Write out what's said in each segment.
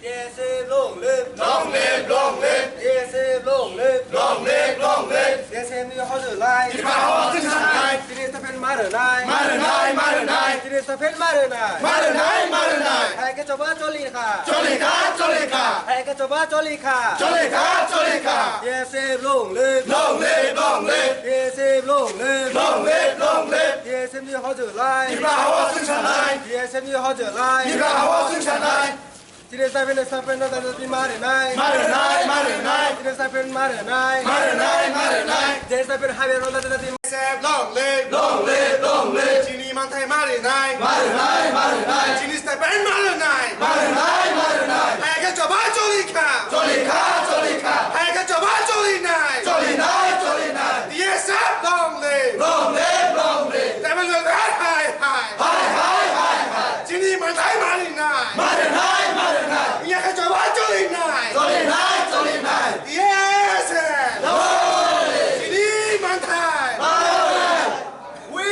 DSM long live, long live, long live, DSM long live, long live, long live. DSM như họ giữ lại, Đi vào họ sinh sản này, DSM phải mà ở này, mà ở này, DSM phải mà ở này, mà ở này. hai cái cho ba cho lì khả, cho lì khá, hai cái cho ba cho lì khả, cho lì khá. DSM long live, long live, long live, DSM long live, long live, long live. DSM như họ giữ lại, đi vào họ sinh sản này, DSM như họ giữ lại, đi vào họ sinh sản này. DSM phải nó đi mà ở này, mà ở này, DSM phải mà ở này, mà ở này. DSM phải hai bên nó đi long live, long live, long live. Chỉ đi mang thay mà ở này, mà ở này. Chỉ đi step in mà ở này, mà ở này. Hai cái cho ba cho lì khá, cho lì khá. Hai cái cho ba cho lì này, cho lì này. DSM long live, long live, long live. Tại bây giờ hai. Chỉ đi mang thay mà ở này, mà ở này. Nhà cái cho ba cho lì này, cho lì này. DSM long live. Chỉ đi mang thay. We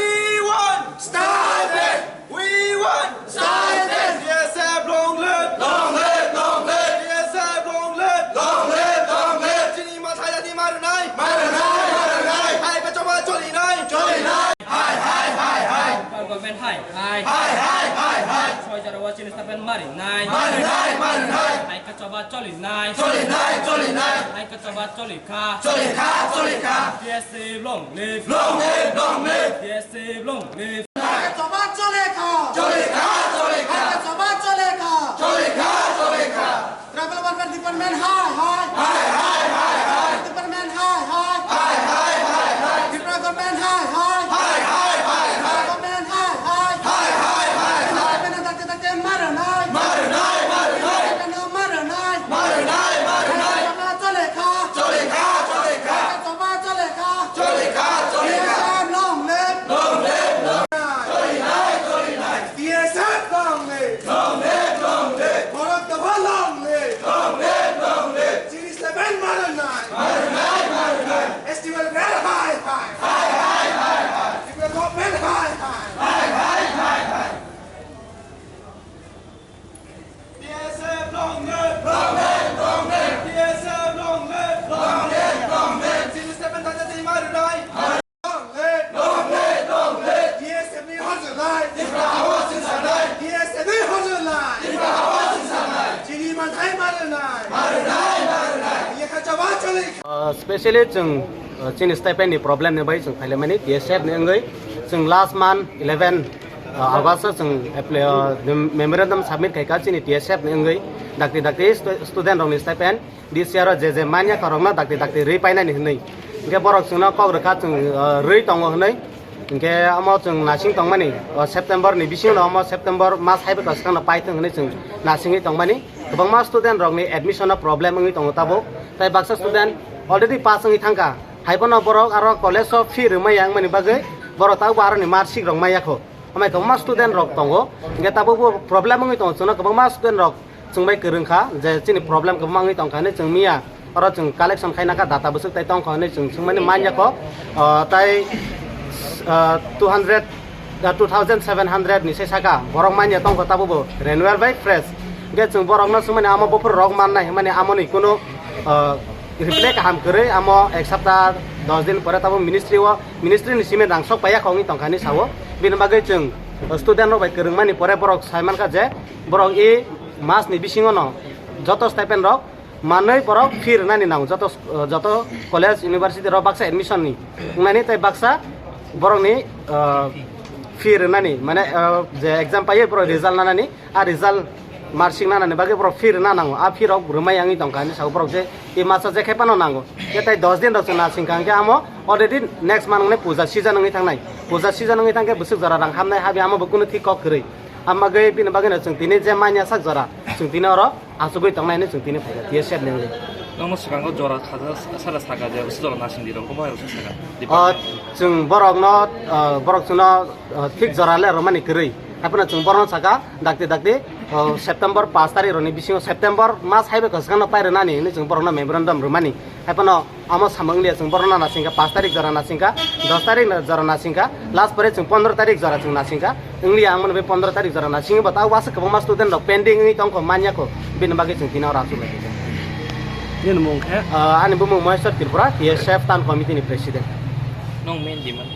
won! Start it! We won! Start it! DSM long live! Long live, long live, DSM long live! long live, long live. ที่นี่มาไทยและที่มาหรือไง มาหรือไง ให้เป็นเจ้าบ้านโจลีนาย จอยนายไฮ Government hai Soy jarawa jenis tapen mari nai มาหรือไง Hai kecoba coli nai จอยนาย Hai kecoba coli ka จอยขา DSC long live ลองเลย DSC long live จอยขาจอยขา Travel Department Department high Department high Department high Department highเป็นตักมาหรือไงเป็นมาหรือไงจะมาโจลีค่ะจะมาโจลีค่ะ DSM long live DSM long live Orang tua long live Jenis level mana nai Festival grand high Development high DSM long live DSM long live Jenis level tak jadi mana nai long live DSM ni hazır lai DSM ni hazır lai ที่นี่มันไทยมาเลยนายยังข้าจะว่าจะเลย Especially जों जोंनि स्टाइपेन्डनि प्रब्लेमनि बागै जों फाइलामानि DSF नि अनगायै जों last month 11 आगष्टआव जों मेमोरेन्डाम submit खायखा जोंनि DSF नि अनगायै दाक्ति स्टुडेन्ट रंनि स्टाइपेन्ड दिस इयार जे मानिया खरंना दाक्ति रै पाइनानि होनै इनके बरक जोंना कग्रखा जों रै दङ होनै इनके आमाव जों नासिं दंमानि सेप्टेम्बर नि बिसिं उनाव आमाव सेप्टेम्बर मास हाइबो कसखांना पाइथों होनै जों नासिङै दंमानि गोबांमा स्टुडेन्ट रंनि एडमिशना प्रब्लेम ओङै दङ ताबो ताइ बाक्सा स्टुडेन्ट अलरेडि पास ओङै थांखा हाइबना बरक आरो कलेज अफ फि रमाया आंमानि बागै बरक ताबो आरो नि मार्कशीट रंमायाखौ आमाय गोबांमा स्टुडेन्ट रक दङ इनके ताबो प्रब्लेम ओङै दङ जोंना गोबांमा स्टुडेन्ट रक जोंबाय गोरोंखा जे जोंनि प्रब्लेम गोबां ओङै दंखानो जों मिया आरो जों कालेक्सन खायनाखा डाटा बोसो ताइ दंखानो जों सोंमानि मान्याखौ ताइ 2,700 ni sesaka borong manya tong kota bobo renewal by fresh ge chung borong na sumane amo bopor rog mannai mane amoni kono reply kaham kore amo ek saptah 10 din pore tabo ministry ni simen rangsok paya khongi tongkhani sawo bin bagai chung student no bai kereng mani pore borok saiman ka je borok e mas ni bisingo no joto stipend rok manai borok fir nani nang joto college university ro baksa admission ni nani tai baksa borok ni fir nani mane je exam paye pro result nanani a result marching nanani bage pro fir nanango a fir ok rumai yangi tongkani sa pro je e masa je khepano nango etai 10 din rok na singkangke amo already next month ne puja season ngi tangnai puja season ngi tangke busuk jara rang hamnai habi amo bukuno thik kok krei amma ge bin bagena chung tini je manya sak jara chung tini oro asugoi tangnai ne chung tini phaiga tie set ne 너무 시간 거 줘라 살아 사가지 수저로 나신디로 고마워요 사가 जों borok जोंना thick जराले रमानि करै आपना जों बरन साका दाक्ते September 5 तारिख रनि बिसिङाव September मास highway कसगान पाइरे नानि नि जों बरना मेमोरेन्डाम रमानि आपना आमा सामंगलिया जों बरना नासिंका 5 तारिख जरा नासिंका 10 तारिख जरा नासिंका लास्ट परे जों 15 तारिख जरा जों नासिंका इंग्लिया आमन बे 15 तारिख जरा नासिंगा बताउ वास कबमा स्टुडेन्ट पेन्डिङ नि तंको मान्याको bini bagi जों tinar rasu lagi Ini mung khe. ani bumung Maheswar Tripura he chef tan committee ni president Nong main di mana?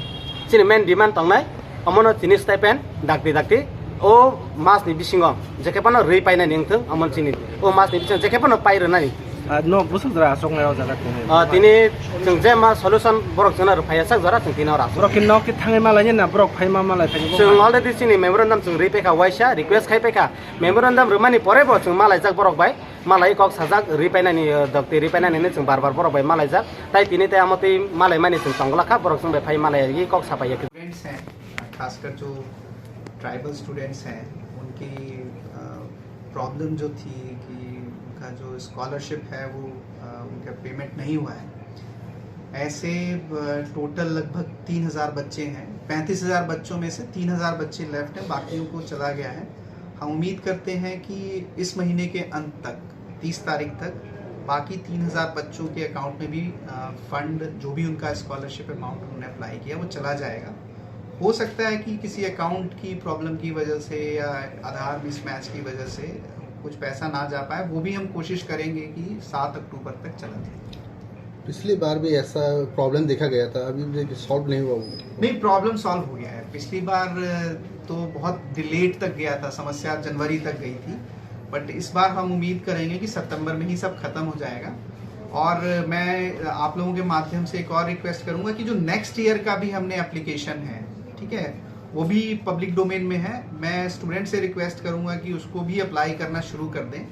chini main demand tongnai amono chini stipend dakti o mas ni bisingo jekepano rei paina ningthung amon chini o mas ni bisingo jekepano pairo nani No busuk dra asok ngayo jaga tini. tini जों जे मा solution borok जोंना rupaya sak jora जों tinar rasu Brok kin nok ki thangai malanya na brok phai ma malai thani. जों already chini memorandum जों rei peka waisa request khai peka memorandum rumani pore bo जों malai jak borok bai malai kok sajak rei paina ni dakti rei paina ni जों bar borok bai malai jak tai tini te amoti malai mani जों tongla kha borok जों bai phai malai yi kok sapai students हैं खासकर जो tribal students हैं उनकी problem जो थी कि उनका जो स्कॉलरशिप है वो उनका पेमेंट नहीं हुआ है। ऐसे टोटल लगभग 3000 बच्चे हैं। 35,000 बच्चों में से 3000 बच्चे लेफ्ट हैं, बाकियों को चला गया है। हम उम्मीद करते हैं कि इस महीने के अंत तक 30 तारीख तक बाकी 3000 बच्चों के अकाउंट में भी फंड जो भी उनका स्कॉलरशिप अमाउंट उन्होंने अप्लाई किया वो चला जाएगा। हो सकता है कि किसी अकाउंट की प्रॉब्लम की वजह से या आधार मिसमैच की वजह से कुछ पैसा ना जा पाए, वो भी हम कोशिश करेंगे कि 7 अक्टूबर तक चला जाए। पिछली बार भी ऐसा प्रॉब्लम देखा गया था, अभी भी सॉल्व नहीं हुआ। नहीं, प्रॉब्लम सॉल्व हो गया है। पिछली बार तो बहुत डिलेट तक गया था, समस्या जनवरी तक गई थी, बट इस बार हम उम्मीद करेंगे कि सितंबर में ही सब खत्म हो जाएगा। और मैं आप लोगों के माध्यम से एक और रिक्वेस्ट करूंगा कि जो नेक्स्ट ईयर का भी हमने एप्लीकेशन है, ठीक है, वो भी पब्लिक डोमेन में है। मैं स्टूडेंट से रिक्वेस्ट करूंगा कि उसको भी अप्लाई करना शुरू कर दें,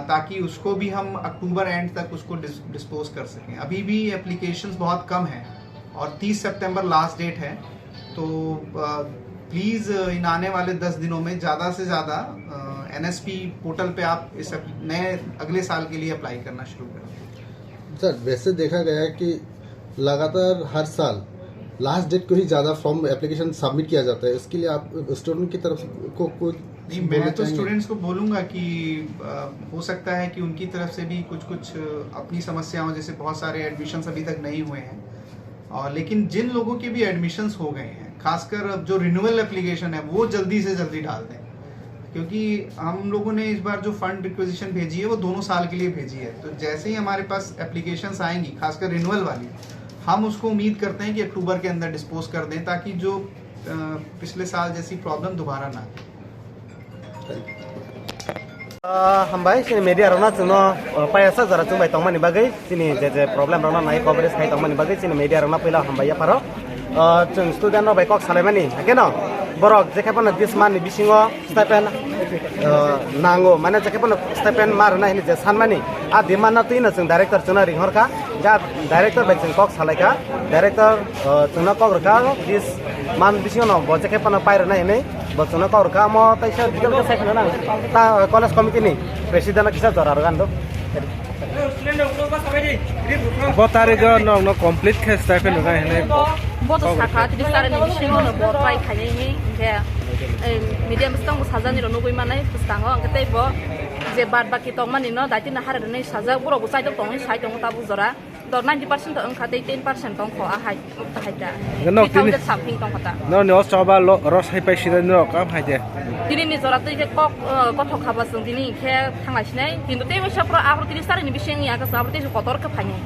ताकि उसको भी हम अक्टूबर एंड तक उसको डिस्पोज कर सकें। अभी भी एप्लीकेशंस बहुत कम हैं और 30 सितंबर लास्ट डेट है, तो प्लीज़ इन आने वाले 10 दिनों में ज़्यादा से ज़्यादा NSP पोर्टल पे आप इस नए अगले साल के लिए अप्लाई करना शुरू करें। सर, वैसे देखा गया है कि लगातार हर साल लास्ट डेट को ही ज़्यादा फॉर्म एप्लीकेशन सबमिट किया जाता है। इसके लिए आप स्टूडेंट की तरफ को कोई नहीं, मैं तो स्टूडेंट्स को बोलूँगा कि हो सकता है कि उनकी तरफ से भी कुछ अपनी समस्याओं, जैसे बहुत सारे एडमिशन्स अभी तक नहीं हुए हैं, और लेकिन जिन लोगों के भी एडमिशन्स हो गए हैं, खासकर अब जो रिन्यूअल एप्लीकेशन है वो जल्दी से जल्दी डाल दें, क्योंकि हम लोगों ने इस बार जो फंड रिक्वेजिशन भेजी है वो 2 साल के लिए भेजी है। तो जैसे ही हमारे पास एप्लीकेशंस आएंगी, खासकर रिन्यूअल वाली, हम उसको उम्मीद करते हैं कि अक्टूबर के अंदर डिस्पोज कर दें, ताकि जो पिछले साल जैसी प्रॉब्लम दोबारा ना आए। hambai sini media rona chuno payasa jara chumbai tongmani bagai sini je problem rona nai coverage khai tongmani bagai sini media rona pila hambai ya paro chung student no bai kok salaimani hakeno borok jekapano disman ni bisingo stipend nango mane jekapano stipend marna hini je sanmani a dimana tuina chung director chuna ringhorka ja director bai chung kok salaika director chuna kok rka this man bisingo no bo jekapano pairna hini बच्चों का और काम होता है sir detail का section ना ता college committee नहीं प्रेसिडेंट किसा जरा रगान दो Botare go no complete case stipend no kai Boto saka ti sare ni bishingo no bor pai khanye ni ke medium stang sajani ro no goi manai pustango angkete bo je bad baki tong mani no dati na hare nei saja buro go sai tong ni sai tong ta buzora dor 90% to angkate 10% tong kho a hai ta hai da no tin something tong kata no no soba ros hai pai sidan no ka hai de tini ni zora te kok ko thok khaba sung tini ke thangai sinai kintu te me sapro abro tini sare ni bishingi aka sabro te kotor ka phanye